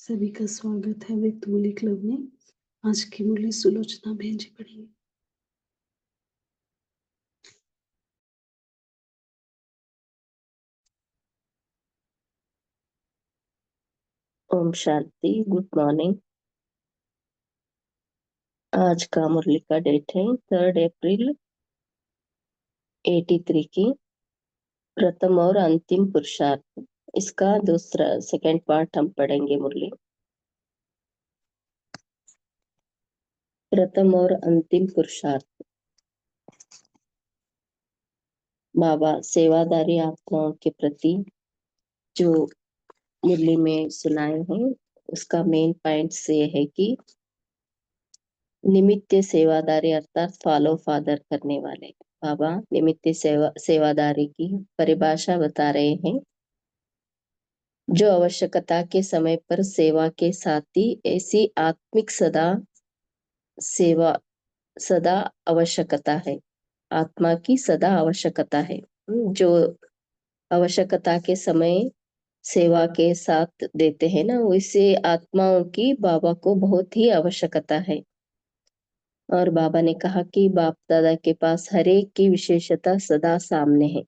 सभी का स्वागत है व्यक्त मूल्य क्लब में। आज की मूल्य सुलोचना बहन जी पढ़ेंगे। ओम शांति। Good morning. आज का मुरली का डेट है 3 अप्रैल 83 की प्रथम और अंतिम पुरुषार्थ। इसका दूसरा सेकंड पार्ट हम पढ़ेंगे। मुरली प्रथम और अंतिम पुरुषार्थ। बाबा सेवादारी आत्माओं के प्रति जो मुरली में सुनाए हैं उसका मेन पॉइंट ये है कि निमित्त सेवादारी अर्थात फॉलो फादर करने वाले। बाबा निमित्त सेवादारी की परिभाषा बता रहे हैं। जो आवश्यकता के समय पर सेवा के साथ ही ऐसी आत्मिक सदा आवश्यकता है। आत्मा की सदा आवश्यकता है। जो आवश्यकता के समय सेवा के साथ देते हैं ना, वैसे आत्माओं की बाबा को बहुत ही आवश्यकता है। और बाबा ने कहा कि बाप दादा के पास हर एक की विशेषता सदा सामने है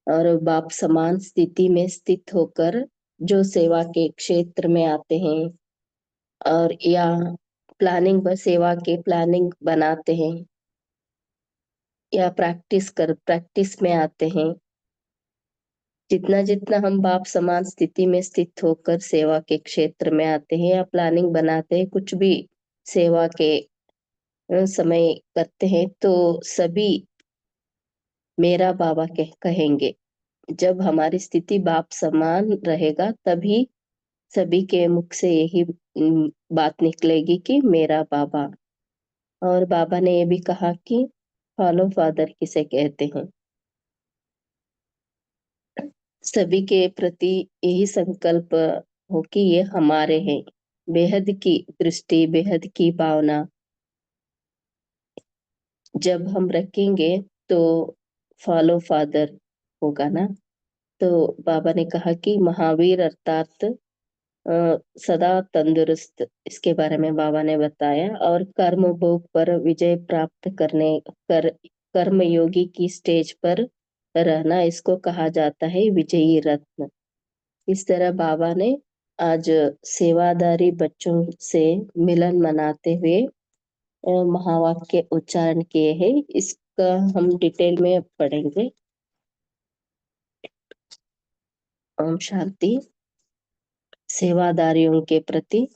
और बाप समान स्थिति में स्थित होकर जो सेवा के क्षेत्र में आते हैं और या सेवा के प्लानिंग बनाते हैं या प्रैक्टिस में आते हैं। जितना जितना हम बाप समान स्थिति में स्थित होकर सेवा के क्षेत्र में आते हैं या प्लानिंग बनाते हैं, कुछ भी सेवा के समय करते हैं, तो सभी मेरा बाबा कहेंगे। जब हमारी स्थिति बाप समान रहेगा तभी सभी के मुख से यही बात निकलेगी कि मेरा बाबा। और बाबा ने ये भी कहा कि फॉलो फादर किसे कहते हैं। सभी के प्रति यही संकल्प हो कि ये हमारे हैं। बेहद की दृष्टि, बेहद की भावना जब हम रखेंगे तो फॉलो फादर होगा ना। तो बाबा ने कहा कि महावीर अर्थात सदा तंदुरुस्त, इसके बारे में बाबा ने बताया। और कर्म भोग पर विजय प्राप्त कर्म योगी की स्टेज पर रहना, इसको कहा जाता है विजयी रत्न। इस तरह बाबा ने आज सेवादारी बच्चों से मिलन मनाते हुए महावाक्य उच्चारण किए हैं। इसका हम डिटेल में पढ़ेंगे। ओम शांति। सेवादारियों के प्रति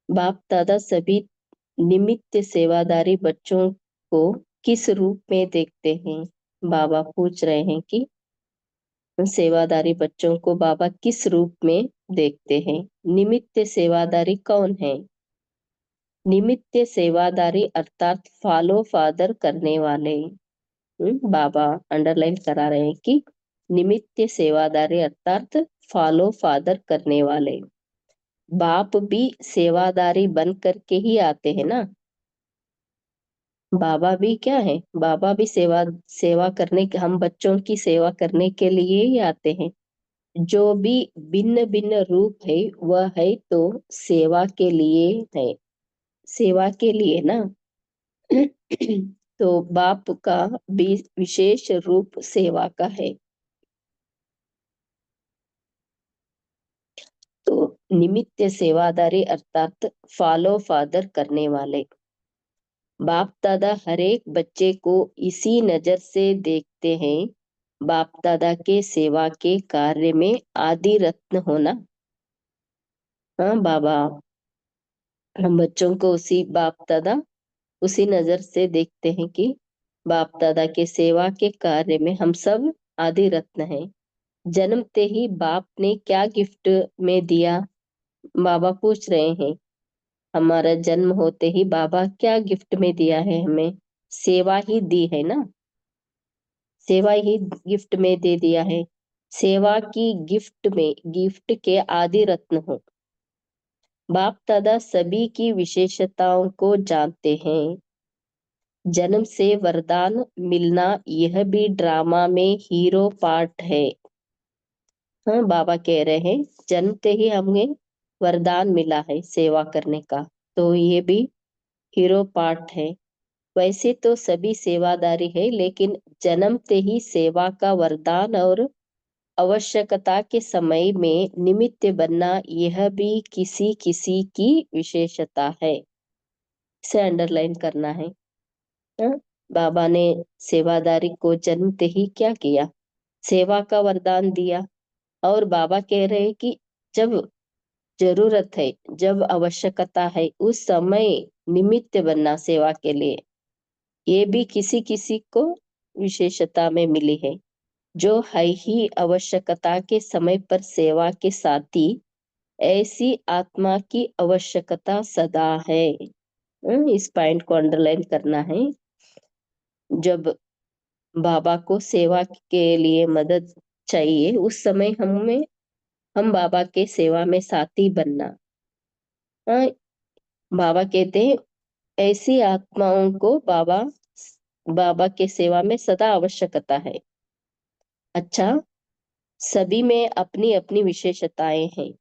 बाप दादा सभी निमित्त सेवादारी बच्चों को किस रूप में देखते हैं। बाबा पूछ रहे हैं कि सेवादारी बच्चों को बाबा किस रूप में देखते हैं। निमित्त सेवादारी कौन है? निमित्त सेवादारी अर्थात फॉलो फादर करने वाले। बाबा अंडरलाइन करा रहे हैं कि निमित्त सेवादारी अर्थात फॉलो फादर करने वाले। बाप भी सेवादारी बन करके ही आते हैं ना। बाबा भी क्या है? बाबा भी सेवा करने के, हम बच्चों की सेवा करने के लिए ही आते हैं। जो भी भिन्न भिन्न रूप है वह है तो सेवा के लिए है, सेवा के लिए ना। तो बाप का भी विशेष रूप सेवा का है। तो निमित्त सेवादारी अर्थात फॉलो फादर करने वाले। बाप दादा हर एक बच्चे को इसी नजर से देखते हैं। बाप दादा के सेवा के कार्य में आदि रत्न होना। हाँ बाबा, हम बच्चों को बाप दादा उसी नजर से देखते हैं कि बाप दादा के सेवा के कार्य में हम सब आदि रत्न हैं। जन्मते ही बाप ने क्या गिफ्ट में दिया? बाबा पूछ रहे हैं। हमारा जन्म होते ही बाबा क्या गिफ्ट में दिया है? हमें सेवा ही दी है ना। सेवा ही गिफ्ट में दे दिया है। सेवा की गिफ्ट के आदि रत्न हो। बाप दादा सभी की विशेषताओं को जानते हैं। जन्म से वरदान मिलना यह भी ड्रामा में हीरो पार्ट है। हाँ बाबा कह रहे हैं जन्मते ही हमें वरदान मिला है सेवा करने का, तो ये भी हीरो पार्ट है। वैसे तो सभी सेवादारी है, लेकिन जन्मते ही सेवा का वरदान और आवश्यकता के समय में निमित्त बनना, यह भी किसी किसी की विशेषता है। इसे अंडरलाइन करना है। बाबा ने सेवादारी को जन्मते ही क्या किया? सेवा का वरदान दिया। और बाबा कह रहे हैं कि जब जरूरत है, जब आवश्यकता है, उस समय निमित्त बनना सेवा के लिए, ये भी किसी किसी को विशेषता में मिली है। जो है ही आवश्यकता के समय पर सेवा के साथी, ऐसी आत्मा की आवश्यकता सदा है। इस पॉइंट को अंडरलाइन करना है। जब बाबा को सेवा के लिए मदद चाहिए, उस समय हम बाबा के सेवा में साथी बनना। बाबा कहते हैं ऐसी आत्माओं को बाबा के सेवा में सदा आवश्यकता है। अच्छा, सभी में अपनी अपनी विशेषताएं हैं।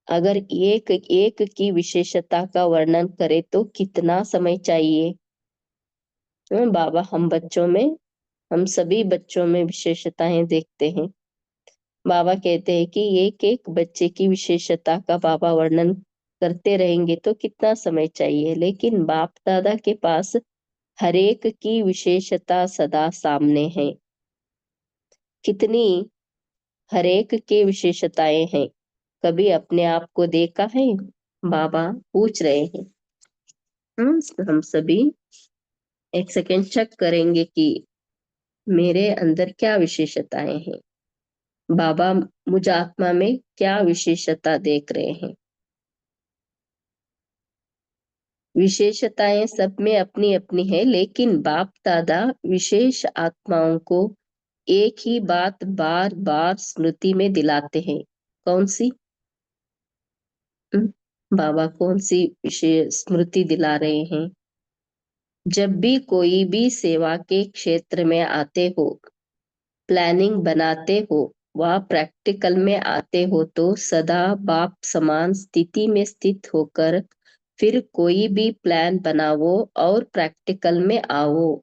अगर एक एक की विशेषता का वर्णन करे तो कितना समय चाहिए? बाबा हम सभी बच्चों में विशेषताएं देखते हैं। बाबा कहते हैं कि एक एक बच्चे की विशेषता का बाबा वर्णन करते रहेंगे तो कितना समय चाहिए, लेकिन बाप दादा के पास हर एक की विशेषता सदा सामने है। कितनी हर एक के विशेषताएं हैं, कभी अपने आप को देखा है? बाबा पूछ रहे हैं। हम सभी एक सेकेंड चेक करेंगे कि मेरे अंदर क्या विशेषताएं हैं। बाबा मुझ आत्मा में क्या विशेषता देख रहे हैं? विशेषताएं सब में अपनी अपनी है, लेकिन बाप दादा विशेष आत्माओं को एक ही बात बार बार स्मृति में दिलाते हैं। कौन सी? बाबा कौन सी विशेष स्मृति दिला रहे हैं? जब भी कोई भी सेवा के क्षेत्र में आते हो, प्लानिंग बनाते हो, व प्रैक्टिकल में आते हो, तो सदा बाप समान स्थिति में स्थित होकर फिर कोई भी प्लान बनाओ और प्रैक्टिकल में आओ।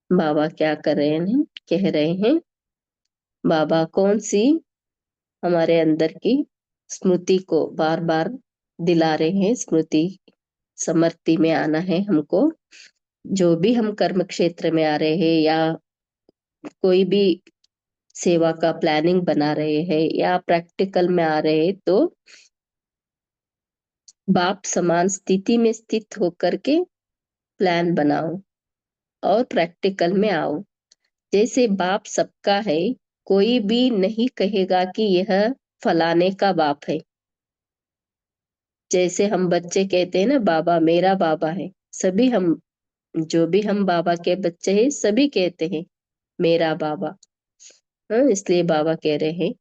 बाबा क्या कर रहे हैं, कह रहे हैं? बाबा कौन सी हमारे अंदर की स्मृति को बार बार दिला रहे हैं? स्मृति समृद्धि में आना है हमको। जो भी हम कर्म क्षेत्र में आ रहे हैं या कोई भी सेवा का प्लानिंग बना रहे हैं या प्रैक्टिकल में आ रहे हैं, तो बाप समान स्थिति में स्थित होकर के प्लान बनाओ और प्रैक्टिकल में आओ। जैसे बाप सबका है, कोई भी नहीं कहेगा कि यह फलाने का बाप है। जैसे हम बच्चे कहते हैं ना, बाबा मेरा बाबा है। सभी हम जो भी हम बाबा के बच्चे हैं, सभी कहते हैं मेरा बाबा। इसलिए बाबा कह रहे हैं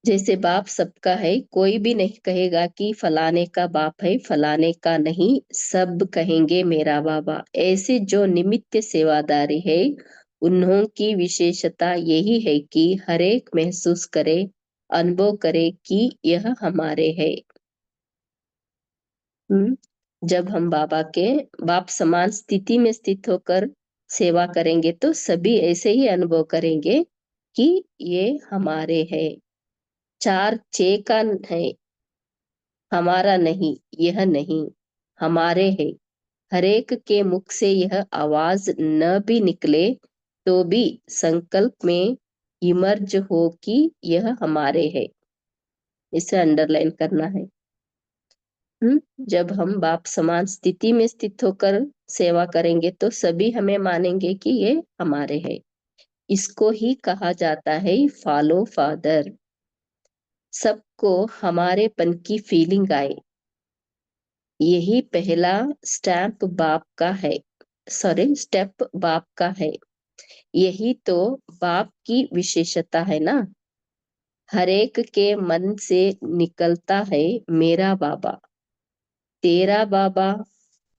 जैसे बाप सबका है, कोई भी नहीं कहेगा कि फलाने का बाप है, फलाने का नहीं, सब कहेंगे मेरा बाबा। ऐसे जो निमित्त सेवादारी है, उन्हों की विशेषता यही है कि हर एक महसूस करे, अनुभव करे कि यह हमारे है। जब हम बाप समान स्थिति में स्थित होकर सेवा करेंगे तो सभी ऐसे ही अनुभव करेंगे कि ये हमारे है। 4 का है, हमारा नहीं, यह नहीं, हमारे है। हर एक के मुख से यह आवाज न भी निकले तो भी संकल्प में इमर्ज हो कि यह हमारे है। इसे अंडरलाइन करना है। जब हम बाप समान स्थिति में स्थित होकर सेवा करेंगे तो सभी हमें मानेंगे कि ये हमारे है। इसको ही कहा जाता है फॉलो फादर। सबको हमारेपन की फीलिंग आए, यही पहला स्टेप बाप का है। यही तो बाप की विशेषता है ना। हर एक के मन से निकलता है मेरा बाबा, तेरा बाबा।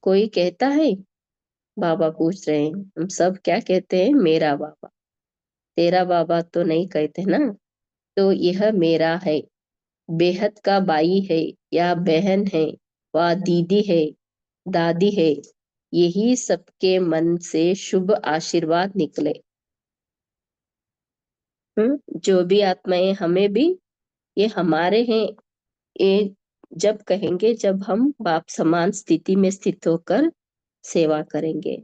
कोई कहता है? बाबा पूछ रहे हैं, हम सब क्या कहते हैं? मेरा बाबा। तेरा बाबा तो नहीं कहते ना। तो यह मेरा है, बेहद का बाई है या बहन है, व दीदी है, दादी है, यही सबके मन से शुभ आशीर्वाद निकले। जो भी आत्माएं हमें भी, ये हमारे हैं। ये जब कहेंगे जब हम बाप समान स्थिति में स्थित होकर सेवा करेंगे।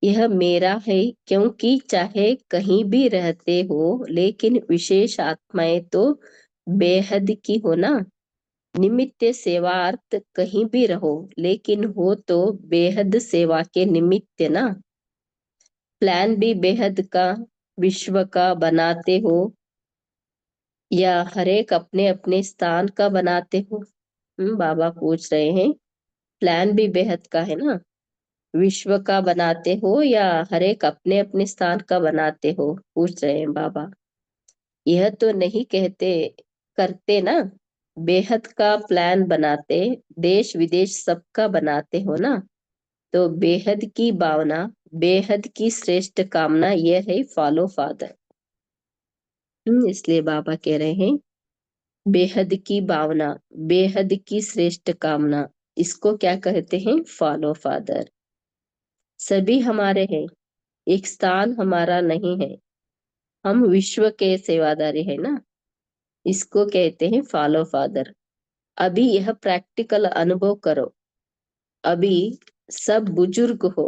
यह मेरा है, क्योंकि चाहे कहीं भी रहते हो, लेकिन विशेष आत्माएं तो बेहद की हो ना। निमित्त सेवार्थ कहीं भी रहो, लेकिन हो तो बेहद सेवा के निमित्त ना। प्लान भी बेहद का विश्व का बनाते हो, या हर एक अपने अपने स्थान का बनाते हो। बाबा पूछ रहे हैं, प्लान भी बेहद का है ना, विश्व का बनाते हो या हर एक अपने अपने स्थान का बनाते हो, पूछ रहे हैं बाबा। यह तो नहीं कहते करते ना, बेहद का प्लान बनाते, देश विदेश सबका बनाते हो ना। तो बेहद की भावना, बेहद की श्रेष्ठ कामना, यह है फॉलो फादर। इसलिए बाबा कह रहे हैं, बेहद की भावना, बेहद की श्रेष्ठ कामना, इसको क्या कहते हैं? Follow father. सभी हमारे हैं, एक स्थान हमारा नहीं है, हम विश्व के सेवादारी है ना, इसको कहते हैं फॉलो फादर। अभी यह प्रैक्टिकल अनुभव करो। अभी सब बुजुर्ग हो।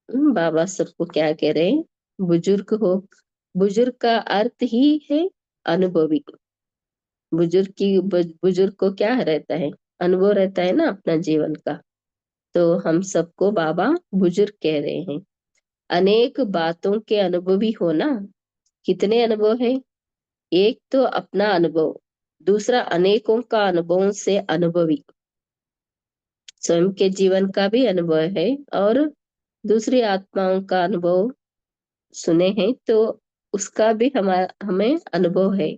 बाबा सबको क्या कह रहे हैं? बुजुर्ग हो। बुजुर्ग का अर्थ ही है अनुभवी। बुजुर्ग को क्या रहता है? अनुभव रहता है ना अपना जीवन का। तो हम सबको बाबा बुजुर्ग कह रहे हैं। अनेक बातों के अनुभवी हो ना। कितने अनुभव है? एक तो अपना अनुभव, दूसरा अनेकों का अनुभव से अनुभवी। स्वयं के जीवन का भी अनुभव है और दूसरी आत्माओं का अनुभव सुने हैं, तो उसका भी हमें अनुभव है।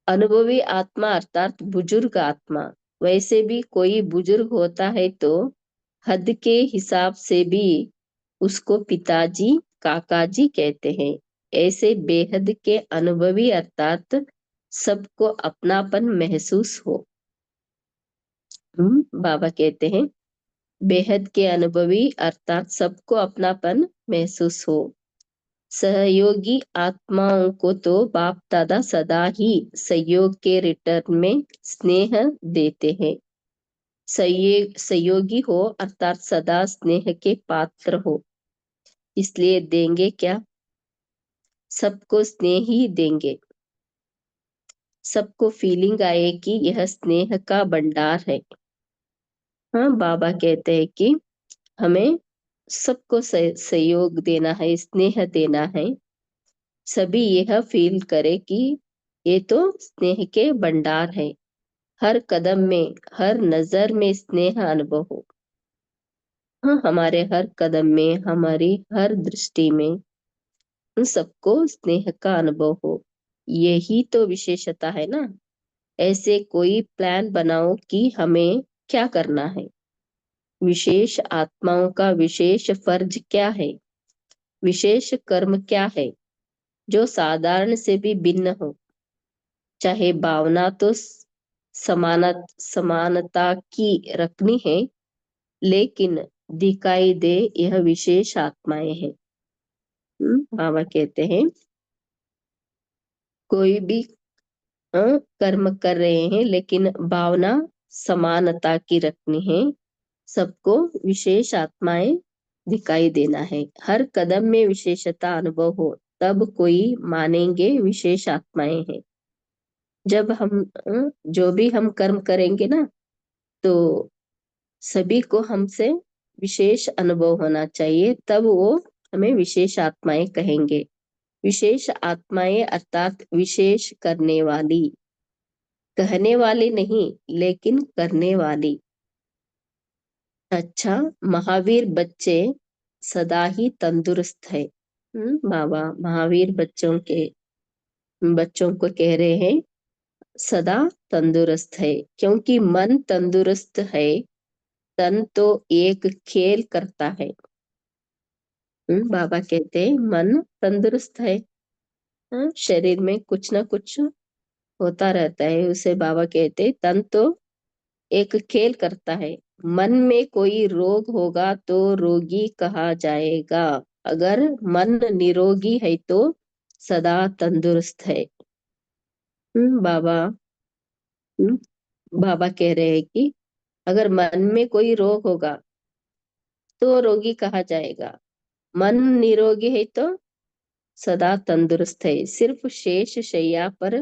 अनुभवी आत्मा अर्थात बुजुर्ग आत्मा। वैसे भी कोई बुजुर्ग होता है तो हद के हिसाब से भी उसको पिताजी, काकाजी कहते हैं। ऐसे बेहद के अनुभवी अर्थात सबको अपनापन महसूस हो। बाबा कहते हैं, बेहद के अनुभवी अर्थात सबको अपनापन महसूस हो। सहयोगी आत्माओं को तो बाप दादा सदा ही सहयोग के रिटर्न में स्नेह देते हैं। सहयोगी हो अर्थात सदा स्नेह के पात्र हो, इसलिए देंगे क्या? सबको स्नेह ही देंगे। सबको फीलिंग आए कि यह स्नेह का भंडार है। हाँ, बाबा कहते हैं कि हमें सबको सहयोग देना है, स्नेह देना है। सभी यह फील करे कि ये तो स्नेह के भंडार है। हर कदम में, हर नजर में स्नेह अनुभव हो। हाँ, हमारे हर कदम में, हमारी हर दृष्टि में उन सबको स्नेह का अनुभव हो। यही तो विशेषता है ना। ऐसे कोई प्लान बनाओ कि हमें क्या करना है। विशेष आत्माओं का विशेष फर्ज क्या है? विशेष कर्म क्या है जो साधारण से भी भिन्न हो? चाहे भावना तो समानता की रखनी है, लेकिन दिखाई दे यह विशेष आत्माएं हैं। बाबा कहते हैं, कोई भी कर्म कर रहे हैं, लेकिन भावना समानता की रखनी है। सबको विशेष आत्माएं दिखाई देना है। हर कदम में विशेषता अनुभव हो, तब कोई मानेंगे विशेष आत्माएं हैं। जब हम जो भी हम कर्म करेंगे ना, तो सभी को हमसे विशेष अनुभव होना चाहिए, तब वो हमें विशेष आत्माएं कहेंगे। विशेष आत्माएं अर्थात विशेष करने वाली, कहने वाली नहीं लेकिन करने वाली। अच्छा, महावीर बच्चे सदा ही तंदुरुस्त है। बाबा महावीर बच्चों को कह रहे हैं, सदा तंदुरुस्त है, क्योंकि मन तंदुरुस्त है, तन तो एक खेल करता है। बाबा कहते हैं मन तंदुरुस्त है, शरीर में कुछ ना कुछ होता रहता है, उसे बाबा कहते तन तो एक खेल करता है। मन में कोई रोग होगा तो रोगी कहा जाएगा, अगर मन निरोगी है तो सदा तंदुरुस्त है। बाबा बाबा कह रहे हैं कि अगर मन में कोई रोग होगा तो रोगी कहा जाएगा, मन निरोगी है तो सदा तंदुरुस्त है। सिर्फ शेष शैया पर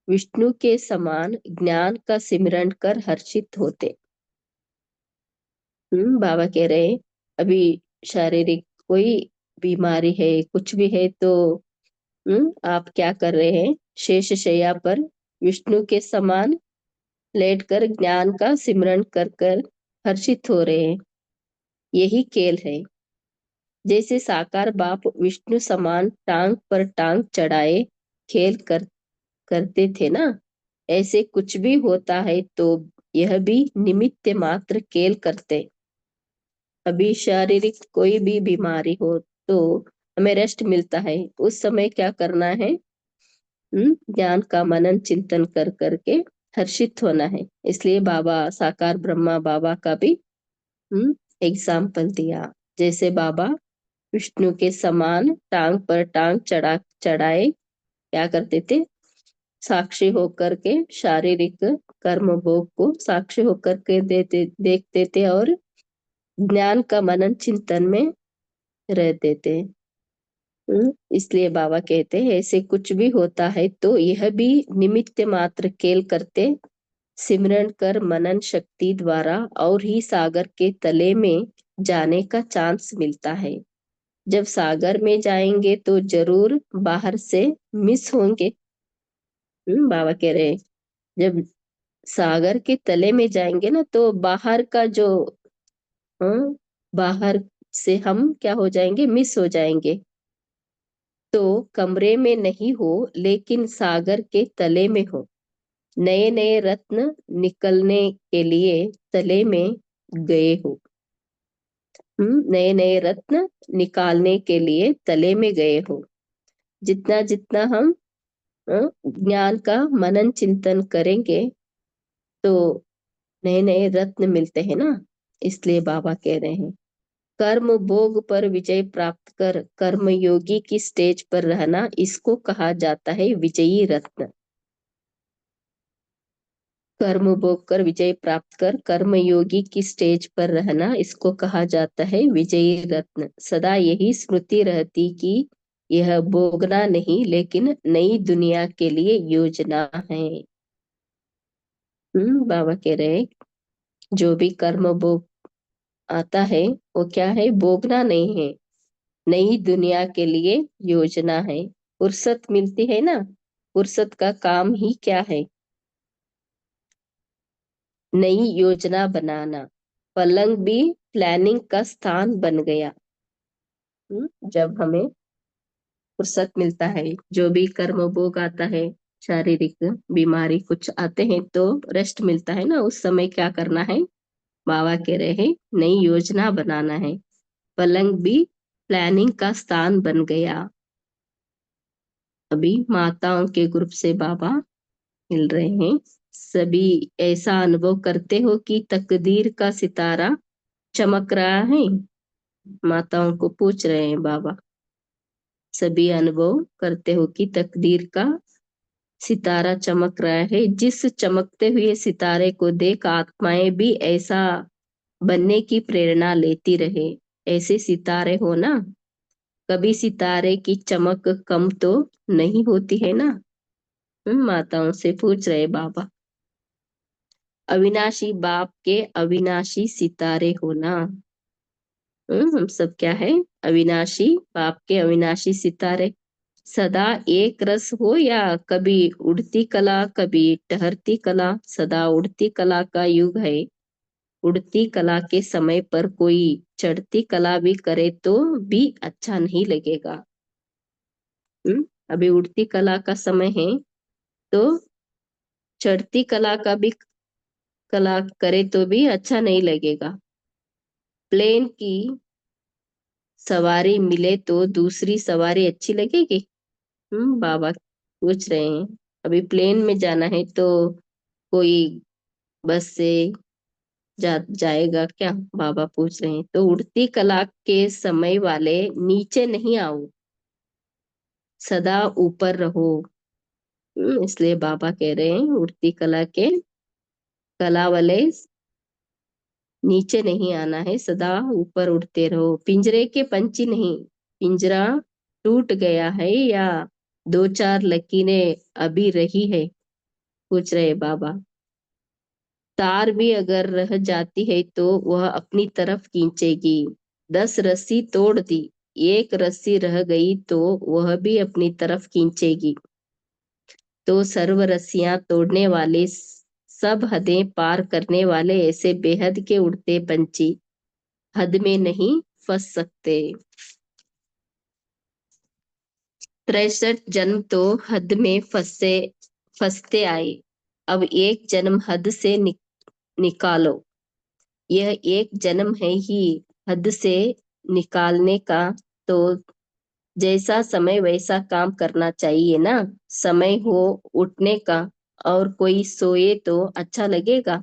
विष्णु के समान ज्ञान का सिमरन कर हर्षित होते। बाबा कह रहे हैं अभी शारीरिक कोई बीमारी है, कुछ भी है तो आप क्या कर रहे हैं, शेष शैया पर विष्णु के समान लेटकर ज्ञान का सिमरन कर कर हर्षित हो रहे हैं। यही खेल है। जैसे साकार बाप विष्णु समान टांग पर टांग चढ़ाए खेल करते थे ना, ऐसे कुछ भी होता है तो यह भी निमित्त मात्र खेल करते। अभी शारीरिक कोई भी बीमारी हो तो हमें रेस्ट मिलता है, उस समय क्या करना है, ज्ञान का मनन चिंतन कर करके हर्षित होना है। इसलिए बाबा साकार ब्रह्मा बाबा का भी एग्जाम्पल दिया। जैसे बाबा विष्णु के समान टांग पर टांग चढ़ाए क्या करते थे, साक्षी होकर के शारीरिक कर्म भोग को साक्षी होकर के देखते थे और ज्ञान का मनन चिंतन में रहते थे। इसलिए बाबा कहते हैं ऐसे कुछ भी होता है तो यह भी निमित्त मात्र खेल करते, सिमरन कर मनन शक्ति द्वारा और ही सागर के तले में जाने का चांस मिलता है। जब सागर में जाएंगे तो जरूर बाहर से मिस होंगे। बाबा कह रहे हैं जब सागर के तले में जाएंगे ना तो बाहर का जो बाहर से हम क्या हो जाएंगे, मिस हो जाएंगे। तो कमरे में नहीं हो लेकिन सागर के तले में हो, नए नए रत्न निकलने के लिए तले में गए हो। नए नए रत्न निकालने के लिए तले में गए हो। जितना जितना हम ज्ञान का मनन चिंतन करेंगे तो नए नए रत्न मिलते हैं ना। इसलिए बाबा कह रहे हैं कर्म भोग पर विजय प्राप्त कर कर्म योगी की स्टेज पर रहना, इसको कहा जाता है विजयी रत्न। कर्म भोग कर विजय प्राप्त कर कर्म योगी की स्टेज पर रहना, इसको कहा जाता है विजयी रत्न। सदा यही स्मृति रहती कि यह भोगना नहीं लेकिन नई दुनिया के लिए योजना है। बाबा कह रहे जो भी कर्म भोग आता है वो क्या है, भोगना नहीं है, नई दुनिया के लिए योजना है। फुर्सत मिलती है ना, फुर्सत का काम ही क्या है, नई योजना बनाना। पलंग भी प्लानिंग का स्थान बन गया। जब हमें फुर्सत मिलता है, जो भी कर्म भोग आता है, शारीरिक बीमारी कुछ आते हैं तो रेस्ट मिलता है ना, उस समय क्या करना है, बाबा कह रहे हैं नई योजना बनाना है। पलंग भी प्लानिंग का स्थान बन गया। अभी माताओं के ग्रुप से बाबा मिल रहे हैं। सभी ऐसा अनुभव करते हो कि तकदीर का सितारा चमक रहा है। माताओं को पूछ रहे हैं बाबा, सभी अनुभव करते हो कि तकदीर का सितारा चमक रहा है। जिस चमकते हुए सितारे को देख आत्माएं भी ऐसा बनने की प्रेरणा लेती रहे। ऐसे सितारे हो ना, कभी सितारे की चमक कम तो नहीं होती है ना। माताओं से पूछ रहे बाबा, अविनाशी बाप के अविनाशी सितारे हो ना। हम सब क्या है, अविनाशी बाप के अविनाशी सितारे। सदा एक रस हो या कभी उड़ती कला कभी टहरती कला, सदा उड़ती कला का युग है। उड़ती कला के समय पर कोई चढ़ती कला भी करे तो भी अच्छा नहीं लगेगा। अभी उड़ती कला का समय है तो चढ़ती कला करे तो भी अच्छा नहीं लगेगा। प्लेन की सवारी मिले तो दूसरी सवारी अच्छी लगेगी। बाबा पूछ रहे हैं अभी प्लेन में जाना है तो कोई बस से जाएगा क्या? बाबा पूछ रहे हैं। तो उड़ती कला के समय वाले नीचे नहीं आओ, सदा ऊपर रहो। इसलिए बाबा कह रहे हैं उड़ती कला वाले नीचे नहीं आना है, सदा ऊपर उड़ते रहो। पिंजरे के पंछी नहीं, पिंजरा टूट गया है या दो चार लकीरें अभी रही है, पूछ रहे बाबा। तार भी अगर रह जाती है तो वह अपनी तरफ खींचेगी। 10 रस्सी तोड़ दी, एक रस्सी रह गई तो वह भी अपनी तरफ खींचेगी। तो सर्व रस्सियां तोड़ने वाले, सब हदें पार करने वाले ऐसे बेहद के उड़ते पंछी हद में नहीं फंस सकते। 63 जन्म तो हद में फंसते आए, अब एक जन्म हद से निकालो। यह एक जन्म है ही हद से निकालने का, तो जैसा समय वैसा काम करना चाहिए ना। समय हो उठने का और कोई सोए तो अच्छा लगेगा,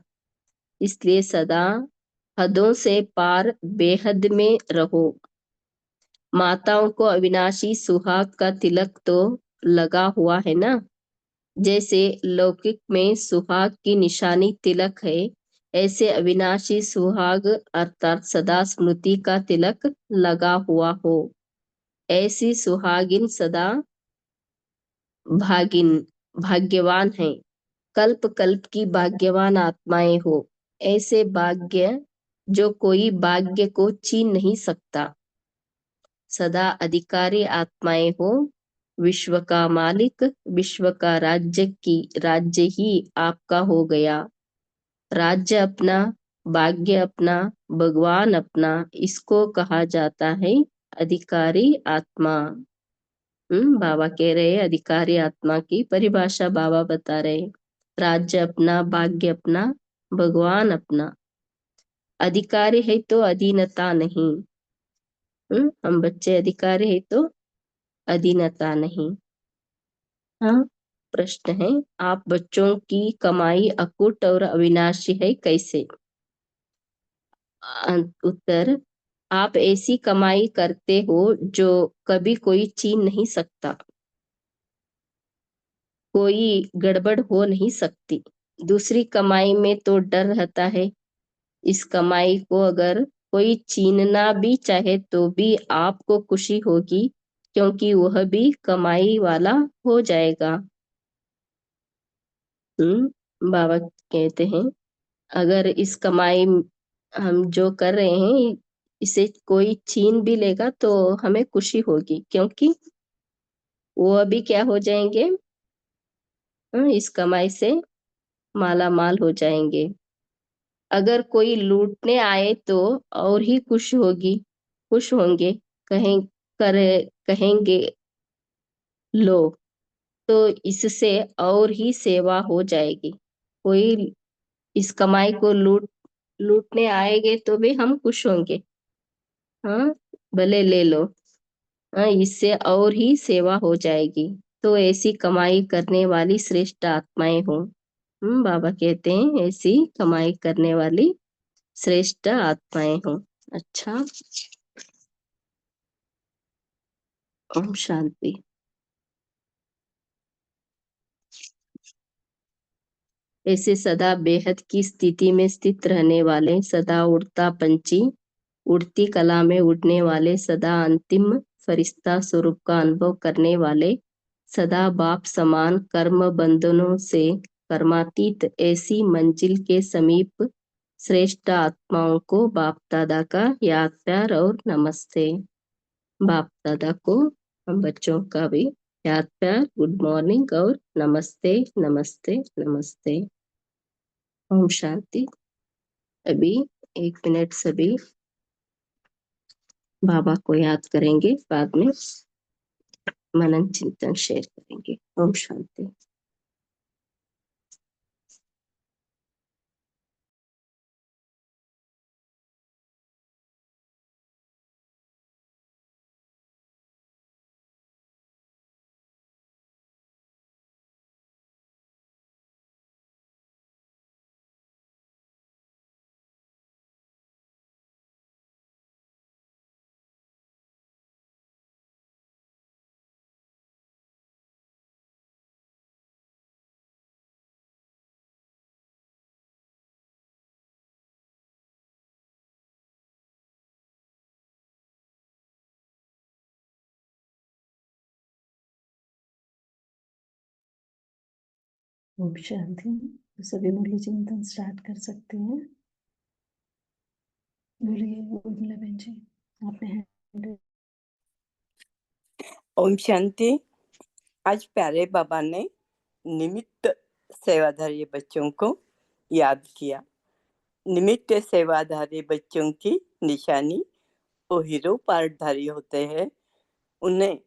इसलिए सदा हदों से पार बेहद में रहो। माताओं को अविनाशी सुहाग का तिलक तो लगा हुआ है ना, जैसे लौकिक में सुहाग की निशानी तिलक है, ऐसे अविनाशी सुहाग अर्थात सदा स्मृति का तिलक लगा हुआ हो। ऐसी सुहागिन सदा भाग्यवान है, कल्प कल्प की भाग्यवान आत्माएं हो। ऐसे भाग्य जो कोई भाग्य को छीन नहीं सकता। सदा अधिकारी आत्माएं हो, विश्व का मालिक, विश्व का राज्य ही आपका हो गया। राज्य अपना, भाग्य अपना, भगवान अपना, इसको कहा जाता है अधिकारी आत्मा। बाबा कह रहे हैं अधिकारी आत्मा की परिभाषा बाबा बता रहे हैं। राज्य अपना, भाग्य अपना, भगवान अपना। अधिकारी है तो अधीनता नहीं। हम बच्चे अधिकारी है तो अधीनता नहीं। हाँ, प्रश्न है, आप बच्चों की कमाई अकूट और अविनाशी है कैसे? उत्तर, आप ऐसी कमाई करते हो जो कभी कोई छीन नहीं सकता, कोई गड़बड़ हो नहीं सकती। दूसरी कमाई में तो डर रहता है, इस कमाई को अगर कोई छीनना भी चाहे तो भी आपको खुशी होगी, क्योंकि वह भी कमाई वाला हो जाएगा। बाबा कहते हैं अगर इस कमाई हम जो कर रहे हैं इसे कोई छीन भी लेगा तो हमें खुशी होगी, क्योंकि वो अभी क्या हो जाएंगे, इस कमाई से माला माल हो जाएंगे। अगर कोई लूटने आए तो और ही खुश होंगे, कहें कहेंगे लो, तो इससे और ही सेवा हो जाएगी। कोई इस कमाई को लूटने आएंगे तो भी हम खुश होंगे, हाँ भले ले लो, हाँ इससे और ही सेवा हो जाएगी। तो ऐसी कमाई करने वाली श्रेष्ठ आत्माएं हो। बाबा कहते हैं ऐसी कमाई करने वाली श्रेष्ठ आत्माएं हो। अच्छा, ओम शांति। ऐसे सदा बेहद की स्थिति में स्थित रहने वाले, सदा उड़ता पंछी, उड़ती कला में उड़ने वाले, सदा अंतिम फरिश्ता स्वरूप का अनुभव करने वाले, सदा बाप समान कर्म बंधनों से कर्मातीत, ऐसी मंजिल के समीप श्रेष्ठ आत्माओं को बाप दादा का याद प्यार और नमस्ते। बाप दादा को हम बच्चों का भी याद प्यार, गुड मॉर्निंग और नमस्ते नमस्ते नमस्ते। ओम शांति। अभी 1 मिनट सभी बाबा को याद करेंगे, बाद में मनन चिंतन शेयर करेंगे। ओम शांति। ओम शांति। तो सभी मुरली चिंतन स्टार्ट कर सकते हैं। बोलिए उर्मिला बहन जी, आपने हैंड। ओम शांति। आज प्यारे बाबा ने निमित्त सेवाधारी बच्चों को याद किया। निमित्त सेवाधारी बच्चों की निशानी वो हीरो पार्टधारी होते हैं। उन्हें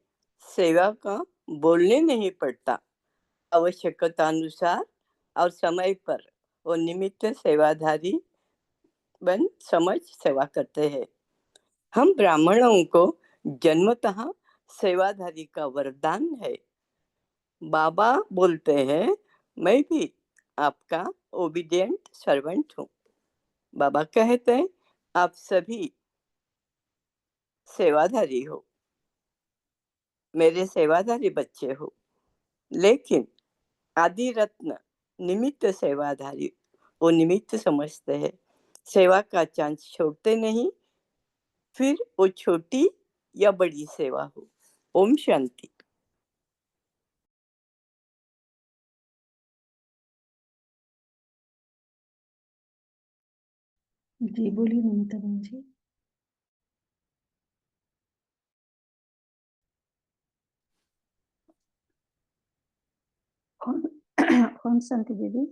सेवा का बोलने नहीं पड़ता। आवश्यकता अनुसार और समय पर वो निमित्त सेवाधारी बन समझ सेवा करते हैं। हम ब्राह्मणों को जन्मतः सेवाधारी का वरदान है। बाबा बोलते हैं, मैं भी आपका ओबीडिएंट सर्वेंट हूँ। बाबा कहते हैं, आप सभी सेवाधारी हो, मेरे सेवाधारी बच्चे हो। लेकिन आदि रत्न निमित्त सेवाधारी, वो निमित्त समझते हैं, सेवा का चांस छोड़ते नहीं, फिर वो छोटी या बड़ी सेवा हो। ओम शांति। जी बोलिए ममता बहन जी। ओम शांति दीदी।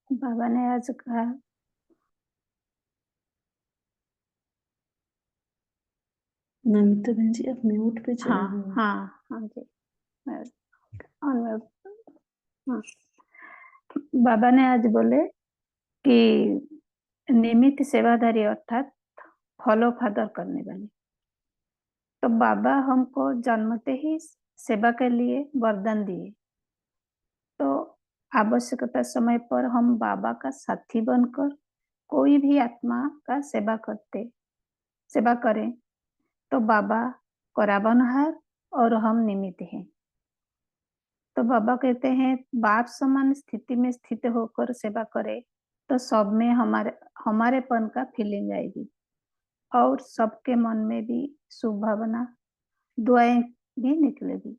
बाबा ने आज कहा, ममता बहन जी आप म्यूट पे चले गए। हाँ जी, हाँ। बाबा ने आज बोले कि निमित्त सेवाधारी अर्थात फॉलो फादर करने वाले। तो बाबा हमको जन्मते ही सेवा के लिए वरदान दिए। तो आवश्यकता समय पर हम बाबा का साथी बनकर कोई भी आत्मा का सेवा करें तो बाबा करावनहार और हम निमित्त हैं। तो बाबा कहते हैं बाप समान स्थिति में स्थित होकर सेवा करे तो सब में हमारेपन का फीलिंग आएगी और सबके मन में भी शुभ भावना, दुआएं भी निकलेगी।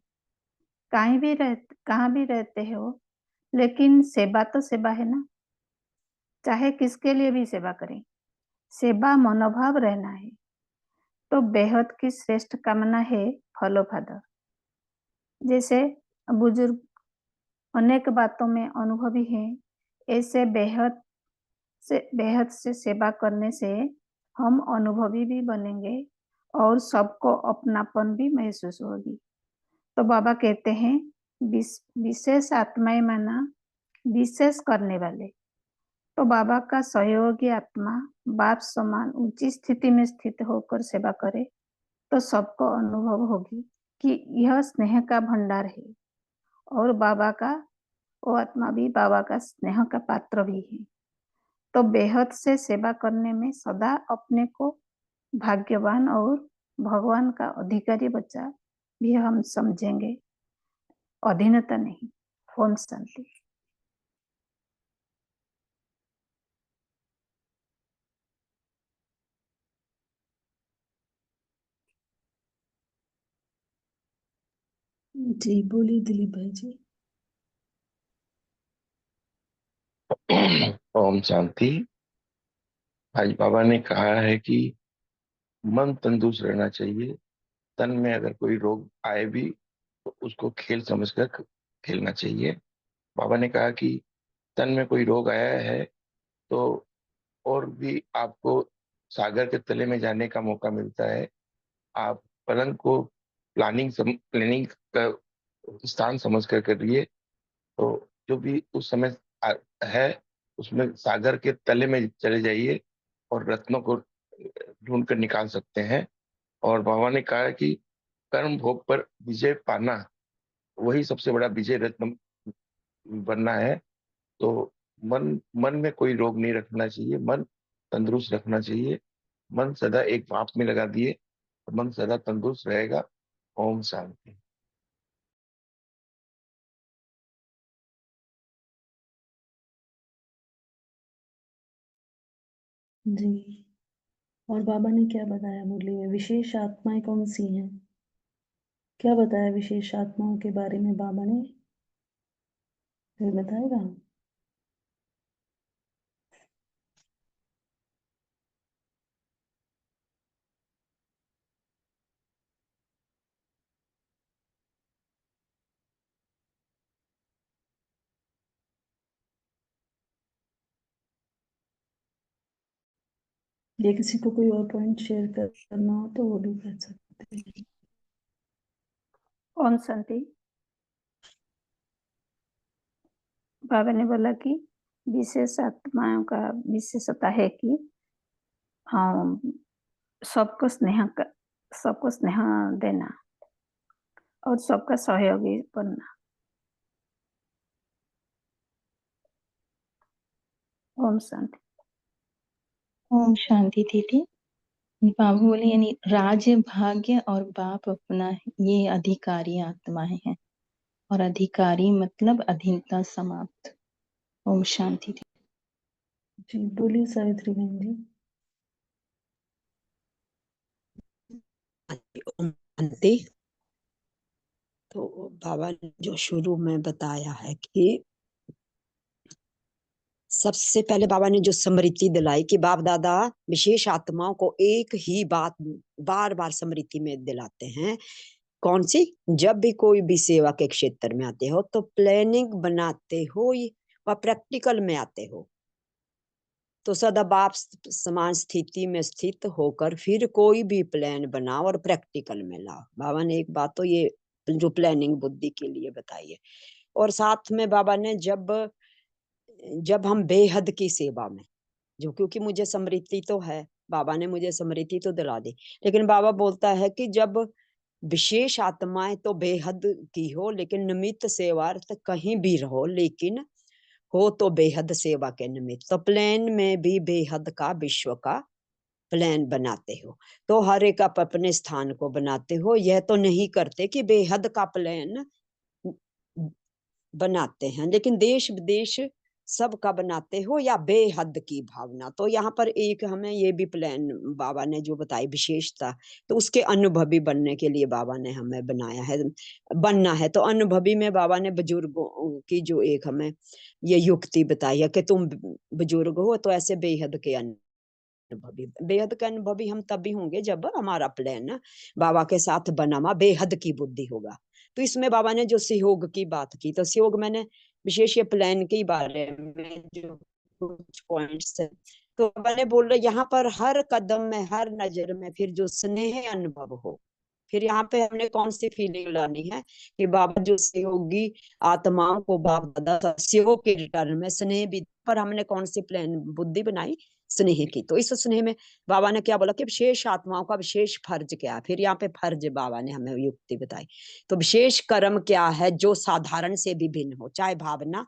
कहाँ भी रहते हो, लेकिन सेवा तो सेवा है ना। चाहे किसके लिए भी सेवा करें, सेवा मनोभाव रहना है। तो बेहद की श्रेष्ठ कामना है फॉलो फादर। जैसे बुजुर्ग अनेक बातों में अनुभवी हैं, ऐसे बेहद से सेवा करने से हम अनुभवी भी बनेंगे और सबको अपनापन भी महसूस होगी। तो बाबा कहते हैं विशेष आत्माएं माना विशेष करने वाले। तो बाबा का सहयोगी आत्मा बाप समान ऊंची स्थिति में स्थित होकर सेवा करे तो सबको अनुभव होगी कि यह स्नेह का भंडार है और बाबा का वो आत्मा भी बाबा का स्नेह का पात्र भी है। तो बेहद से सेवा करने में सदा अपने को भाग्यवान और भगवान का अधिकारी बच्चा भी हम समझेंगे, अधीनता नहीं। ओम शांति। जी बोलिए दिलीप भाई जी। ओम शांति। आज बाबा ने कहा है कि मन तंदुरुस्त रहना चाहिए। तन में अगर कोई रोग आए भी तो उसको खेल समझकर खेलना चाहिए। बाबा ने कहा कि तन में कोई रोग आया है तो और भी आपको सागर के तले में जाने का मौका मिलता है। आप पलंग को प्लानिंग का स्थान समझ कर करिए तो जो भी उस समय है उसमें सागर के तले में चले जाइए और रत्नों को ढूंढ कर निकाल सकते हैं। और बाबा ने कहा कि कर्म भोग पर विजय पाना वही सबसे बड़ा विजय रत्न बनना है। तो मन मन में कोई रोग नहीं रखना चाहिए, मन तंदुरुस्त रखना चाहिए। मन सदा एक भाप में लगा दिए तो मन सदा तंदुरुस्त रहेगा। ओम शांति। जी और बाबा ने क्या बताया मुरली में, विशेष आत्माएं कौन सी हैं? क्या बताया विशेष आत्माओं के बारे में बाबा ने? कोई बताएगा? या किसी को कोई और पॉइंट शेयर करना हो तो वो भी कर सकते हैं। ओम शांति। बाबा ने बोला कि विशेष आत्माओं का विशेषता है कि सबको स्नेह देना और सबका सहयोगी बनना। ओम शांति। ओम शांति दीदी। बाबा बोले यानी राज्य भाग्य और बाप अपना ये अधिकारी आत्माएं हैं और अधिकारी मतलब अधीनता समाप्त। ओम शांति दीदी। जी बोलिए सावित्री बहन जी। ओम शांति। तो बाबा ने जो शुरू में बताया है कि सबसे पहले बाबा ने जो स्मृति दिलाई कि बाप दादा विशेष आत्माओं को एक ही बात बार बार स्मृति में दिलाते हैं। कौन सी? जब भी कोई भी सेवा के क्षेत्र में आते हो तो प्लानिंग बनाते हो व प्रैक्टिकल में आते हो तो सदा बाप समान स्थिति में स्थित होकर फिर कोई भी प्लान बनाओ और प्रैक्टिकल में लाओ। बाबा ने एक बात तो ये जो प्लानिंग बुद्धि के लिए बताई है। और साथ में बाबा ने जब हम बेहद की सेवा में जो क्योंकि मुझे स्मृति तो है, बाबा ने मुझे स्मृति तो दिला दी, लेकिन बाबा बोलता है कि जब विशेष आत्माएं तो बेहद की हो लेकिन निमित्त सेवार्थ कहीं भी रहो, लेकिन हो तो बेहद सेवा के निमित्त। तो प्लान में भी बेहद का विश्व का प्लान बनाते हो तो हर एक आप अपने स्थान को बनाते हो। यह तो नहीं करते कि बेहद का प्लान बनाते हैं, लेकिन देश विदेश सबका बनाते हो या बेहद की भावना। तो यहाँ पर एक हमें ये भी प्लान बाबा ने जो बताई विशेषता, तो उसके अनुभवी बनने के लिए बाबा ने हमें बनाया है, बनना है। तो अनुभवी में बाबा ने बुजुर्गों की जो एक हमें ये युक्ति बताई है कि तुम बुजुर्ग हो तो ऐसे बेहद के अनुभवी। बेहद के अनुभवी हम तभी होंगे जब हमारा प्लान बाबा के साथ बना बेहद की बुद्धि होगा। तो इसमें बाबा ने जो सहयोग की बात की, तो सहयोग मैंने विशेष ये प्लान के बारे में जो कुछ पॉइंट्स है तो बाबा ने बोल रहे यहाँ पर हर कदम में हर नजर में फिर जो स्नेह अनुभव हो। फिर यहाँ पे हमने कौन सी फीलिंग लानी है कि बाबा जो सहयोगी आत्माओं को बाप दादा सहयोग के रिटर्न में स्नेह भी, पर हमने कौन सी प्लान बुद्धि बनाई? स्नेह की। तो इस स्नेह में बाबा ने क्या बोला कि विशेष आत्माओं का विशेष फर्ज क्या है। फिर यहाँ पे फर्ज बाबा ने हमें युक्ति बताई। तो विशेष कर्म क्या है जो साधारण से भी भिन्न हो, चाहे भावना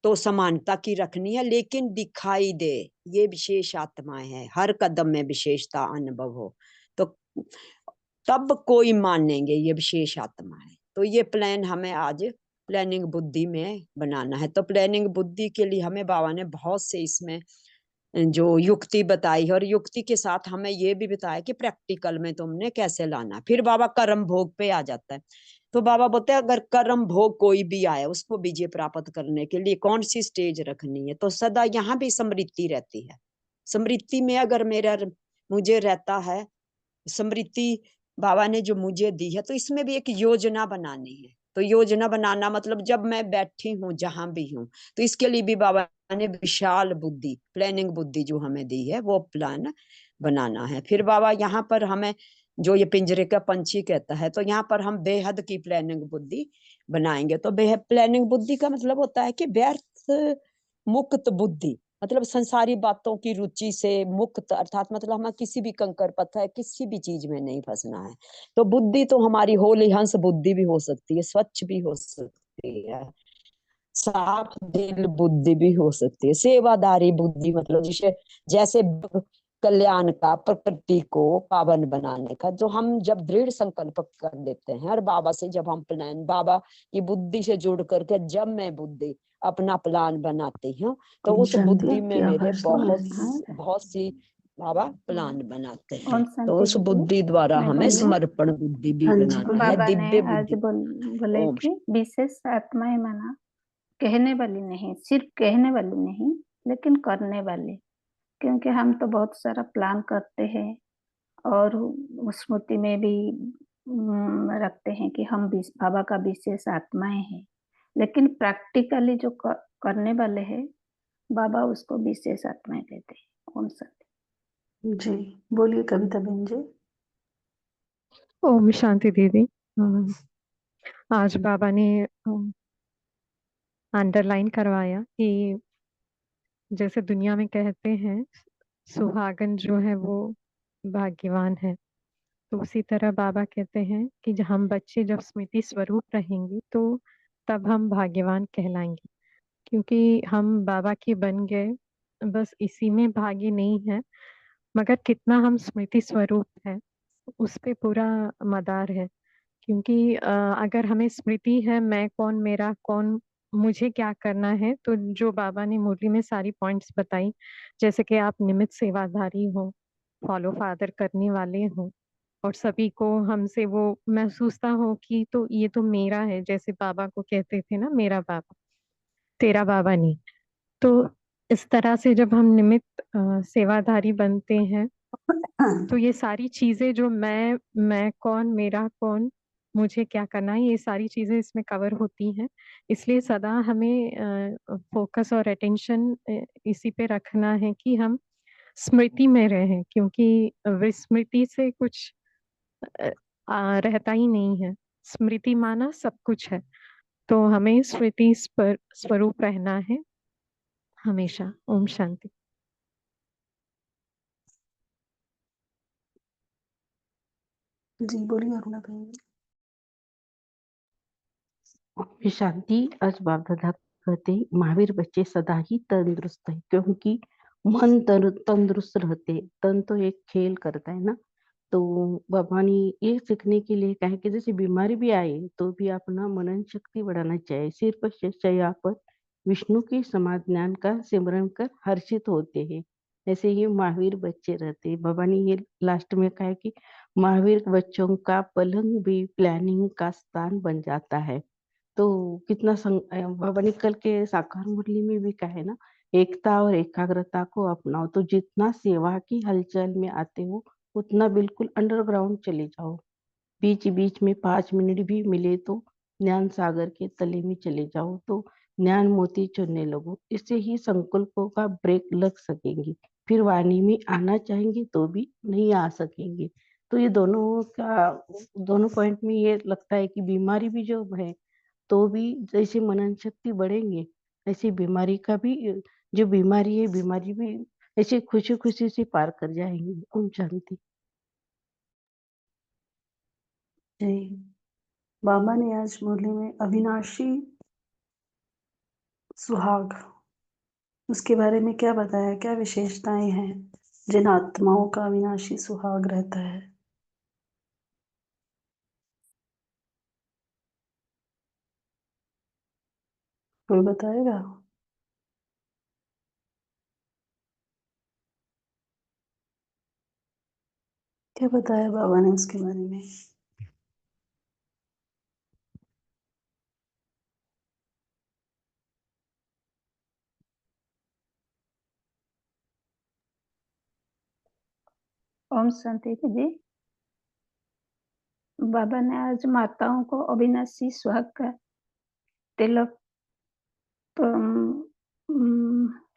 तो समानता की रखनी है लेकिन दिखाई दे, ये विशेष आत्माएं हैं। हर कदम में विशेषता अनुभव हो तो तब कोई मानेंगे ये विशेष आत्मा है। तो ये प्लान हमें आज प्लानिंग बुद्धि में बनाना है। तो प्लानिंग बुद्धि के लिए हमें बाबा ने बहुत से इसमें जो युक्ति बताई है और युक्ति के साथ हमें ये भी बताया कि प्रैक्टिकल में तुमने कैसे लाना। फिर बाबा कर्म भोग पे आ जाता है। तो बाबा बोलते हैं अगर कर्म भोग कोई भी आए उसको विजय प्राप्त करने के लिए कौन सी स्टेज रखनी है, तो सदा यहाँ भी स्मृति रहती है। स्मृति में अगर मुझे रहता है स्मृति बाबा ने जो मुझे दी है, तो इसमें भी एक योजना बनानी है। तो योजना बनाना मतलब जब मैं बैठी हूँ जहां भी हूँ, तो इसके लिए भी बाबा ने विशाल बुद्धि प्लानिंग बुद्धि जो हमें दी है वो प्लान बनाना है। फिर बाबा यहाँ पर हमें जो ये पिंजरे का पंछी कहता है, तो यहाँ पर हम बेहद की प्लानिंग बुद्धि बनाएंगे। तो बेहद प्लानिंग बुद्धि का मतलब होता है कि व्यर्थ मुक्त बुद्धि, मतलब संसारी बातों की रुचि से मुक्त, अर्थात मतलब हमें किसी भी कंकर पत्थर किसी भी चीज में नहीं फंसना है। तो बुद्धि तो हमारी होली हंस बुद्धि भी हो सकती है, स्वच्छ भी हो सकती है, साफ दिल बुद्धि भी हो सकती है, सेवादारी बुद्धि मतलब जैसे कल्याण का, प्रकृति को पावन बनाने का, जो हम जब दृढ़ संकल्प कर लेते हैं और बाबा से जब हम प्लान बाबा की बुद्धि से जुड़ करके जब मैं बुद्धि अपना प्लान बनाती हूँ तो ओम उस शांति, बुद्धि में आपकी मेरे आवाज तो आ रही है। बहुत सी बाबा प्लान बनाते हैं। ओम तो शांति उस दीदी। बुद्धि द्वारा मैं हमें बोलूं? समर्पण बुद्धि भी हाँ जी। बनाना है, बाबा ने दिव्य आज बुद्धि। बोले ओम कि विशेष आत्माएं माना कहने वाली नहीं, सिर्फ कहने वाली नहीं, लेकिन करने वाली। क्योंकि हम तो बहुत सारा प्लान करते हैं और स्मृति में भी रखते हैं कि हम बाबा का विशेष आत्माएं हैं, लेकिन प्रैक्टिकली जो करने वाले हैं, बाबा उसको विशेष आत्माएं कहते हैं। ओम शांति। जी, बोलिए कविता बहन जी। ओम शांति दीदी। आज बाबा ने अंडरलाइन करवाया कि जैसे दुनिया में कहते हैं सुहागन जो है वो भाग्यवान है, तो उसी तरह बाबा कहते हैं कि जब हम बच्चे जब स्मृति स्वरूप रहेंगे तो तब हम भाग्यवान कहलाएंगे, क्योंकि हम बाबा के बन गए। बस इसी में भाग्य नहीं है, मगर कितना हम स्मृति स्वरूप है उस पे पूरा मदार है। क्योंकि अगर हमें स्मृति है मैं कौन, मेरा कौन, मुझे क्या करना है, तो जो बाबा ने मुरली में सारी पॉइंट्स बताई, जैसे कि आप निमित्त सेवाधारी हो, फॉलो फादर करने वाले हो, और सभी को हमसे वो महसूसता हो कि तो ये तो मेरा है, जैसे बाबा को कहते थे ना, मेरा बाबा, तेरा बाबा नहीं। तो इस तरह से जब हम निमित्त सेवाधारी बनते हैं तो ये सारी चीजें जो मैं कौन, मेरा कौन, मुझे क्या करना है, ये सारी चीजें इसमें कवर होती हैं। इसलिए सदा हमें फोकस और अटेंशन इसी पे रखना है कि हम स्मृति में रहें, क्योंकि विस्मृति से कुछ रहता ही नहीं है। स्मृति माना सब कुछ है, तो हमें स्मृति स्वरूप रहना है हमेशा। ओम शांति। जी, बोलिए अरुणा बहन जी। ओम शांति। आज बाप दादा कहते महावीर बच्चे सदा ही तंदुरुस्त है, क्योंकि मन तंदुरुस्त रहते। तन तो एक खेल करता है ना, तो बाबा ने ये सीखने के लिए कहा कि जैसे बीमारी भी आए तो भी अपना मनन शक्ति बढ़ाना चाहिए। सिर पर शैया पर विष्णु के समान ज्ञान का सिमरन कर हर्षित होते हैं। ऐसे ही महावीर बच्चे रहते। बाबा ने ये लास्ट में कहा कि महावीर बच्चों का पलंग भी प्लानिंग का स्थान बन जाता है। तो कितना बाबा ने कल के साकार मुरली में भी कहा है ना, एकता और एकाग्रता को अपनाओ। तो जितना सेवा की हलचल में आते हो उतना बिल्कुल अंडरग्राउंड चले जाओ। बीच बीच में 5 मिनट भी मिले तो ज्ञान सागर के तले में चले जाओ, तो ज्ञान मोती चुनने लगो। इससे ही संकल्पों का ब्रेक लग सकेंगे। फिर वाणी में आना चाहेंगे तो भी नहीं आ सकेंगे। तो ये दोनों पॉइंट में ये लगता है कि बीमारी भी जो है तो भी जैसे मनन शक्ति बढ़ेंगे, ऐसी बीमारी का भी जो बीमारी भी ऐसे खुशी खुशी से पार कर जाएंगे। ओम शांति। जी, बाबा ने आज मुरली में अविनाशी सुहाग, उसके बारे में क्या बताया, क्या विशेषताएं हैं जिन आत्माओं का अविनाशी सुहाग रहता है। कोई बताएगा? क्या बताया बाबा ने उसके बारे में? ओम शांति जी। बाबा ने आज माताओं को अविनाशी सुहाग का तिलक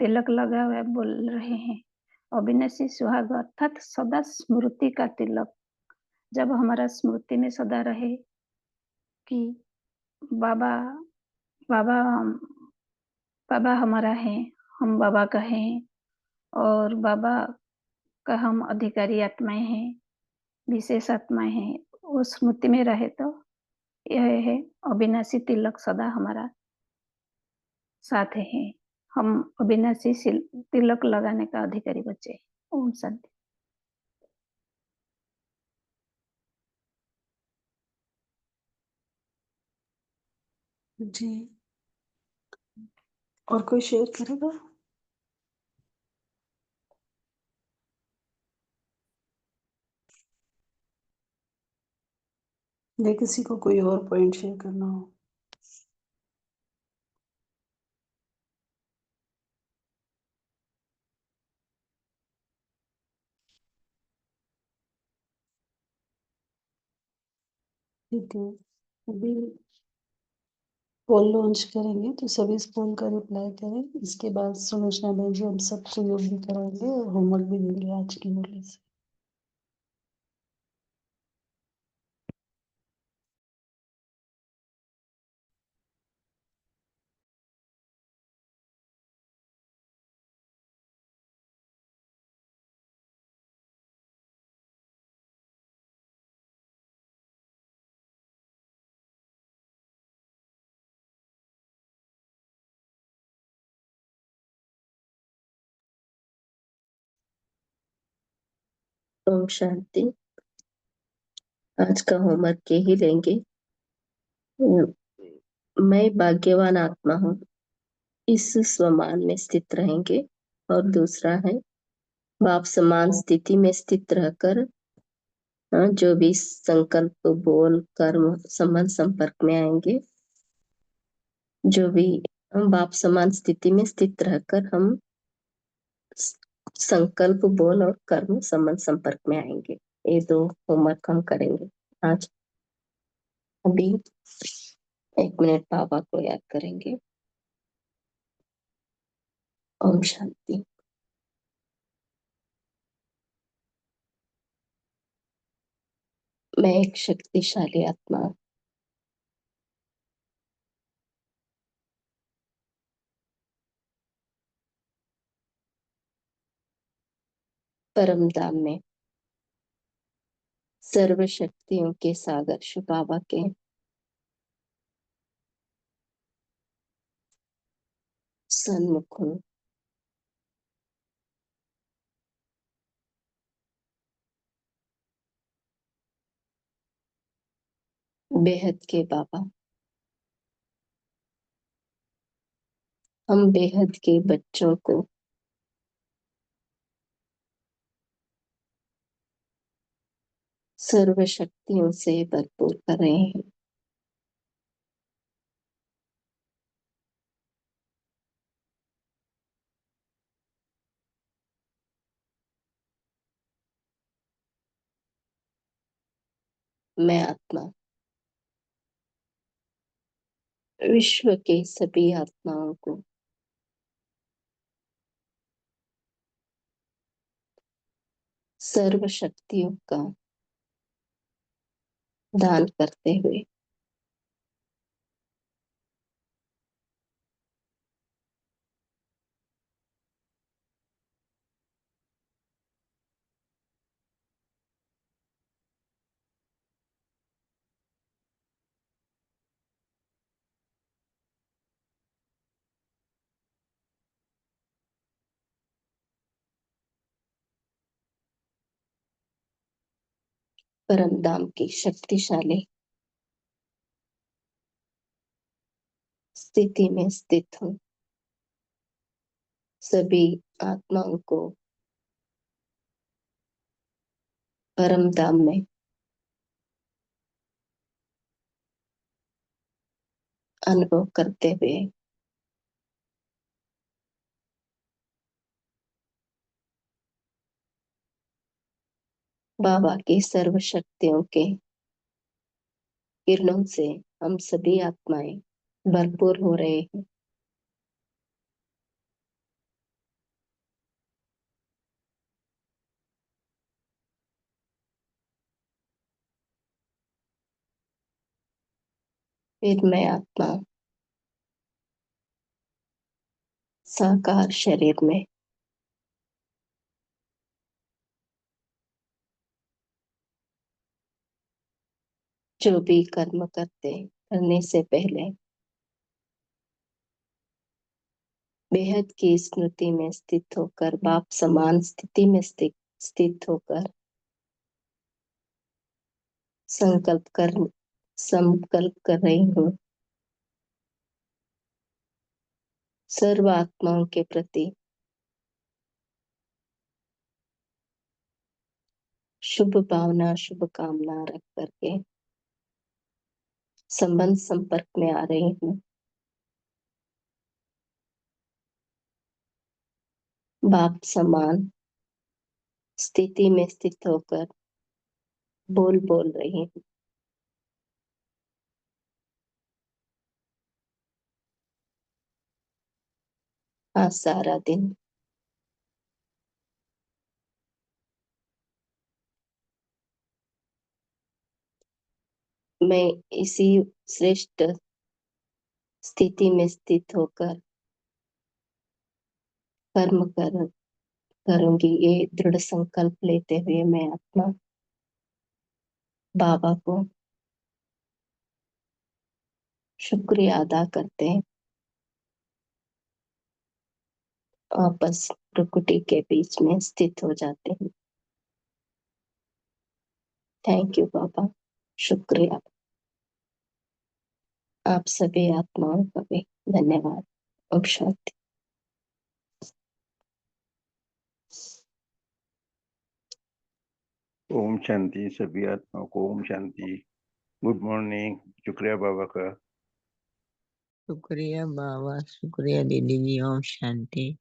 तिलक लगा हुआ बोल रहे हैं। अविनाशी सुहाग अर्थात सदा स्मृति का तिलक। जब हमारा स्मृति में सदा रहे कि बाबा बाबा बाबा हमारा है, हम बाबा का हैं और बाबा का हम अधिकारी आत्माएं हैं, विशेष आत्माएं हैं, वो स्मृति में रहे तो यह है अविनाशी तिलक सदा हमारा साथ है। हम अविनाशी तिलक लगाने का अधिकारी बच्चे। ओम शांति। जी, और कोई शेयर करेगा? या किसी को कोई और पॉइंट शेयर करना हो? ठीक है, अभी पोल लॉन्च करेंगे तो सभी इस पोल का रिप्लाई करें। इसके बाद सुलोचना बहन जी हम सबको योग भी कराएंगे और होमवर्क भी देंगे आज की मुरली से। ओम शांति। आज का होमवर्क यही लेंगे। मैं भाग्यवान आत्मा हूँ, इस स्वमान में स्थित रहेंगे। और दूसरा है बाप समान स्थिति में स्थित रहकर जो भी संकल्प बोल कर्म संबंध संपर्क में आएंगे, जो भी हम बाप समान स्थिति में स्थित रहकर हम संकल्प बोल और कर्म संबंध संपर्क में आएंगे। ये 2 होमवर्क हम करेंगे आज। अभी 1 मिनट बाबा को याद करेंगे। ओम शांति। मैं एक शक्तिशाली आत्मा हूँ। परम धाम में सर्व शक्तियों के सागर शिव बाबा के सन्मुख हूँ। बेहद के बाबा, हम बेहद के बच्चों को सर्व शक्तियों से भरपूर कर रहे हैं। मैं आत्मा विश्व के सभी आत्माओं को सर्व शक्तियों का दान करते हुए परम धाम की शक्तिशाली स्थिति में स्थित हूँ। सभी आत्माओं को परम धाम में अनुभव करते हुए बाबा की सर्व शक्तियों के किरणों से हम सभी आत्माएं भरपूर हो रहे हैं। फिर मैं आत्मा साकार शरीर में जो भी कर्म करने से पहले बेहद की स्मृति में स्थित होकर बाप समान स्थिति में स्थित होकर संकल्प कर रही हूँ सर्व आत्माओं के प्रति शुभ भावना शुभ कामना रख करके संबंध संपर्क में आ रही हूँ। बाप समान स्थिति में स्थित होकर बोल रही हूँ। आज सारा दिन मैं इसी श्रेष्ठ स्थिति में स्थित होकर कर्म करूंगी, ये दृढ़ संकल्प लेते हुए मैं आत्मा बाबा को शुक्रिया अदा करते हैं, आपस प्रकृति के बीच में स्थित हो जाते हैं। थैंक यू बाबा, शुक्रिया। आप सभी आत्माओं का भी धन्यवाद। ओम शांति। ओम शांति। सभी आत्माओं को ओम शांति। Good morning. शुक्रिया बाबा का। शुक्रिया बाबा, शुक्रिया दीदी जी। ओम शांति।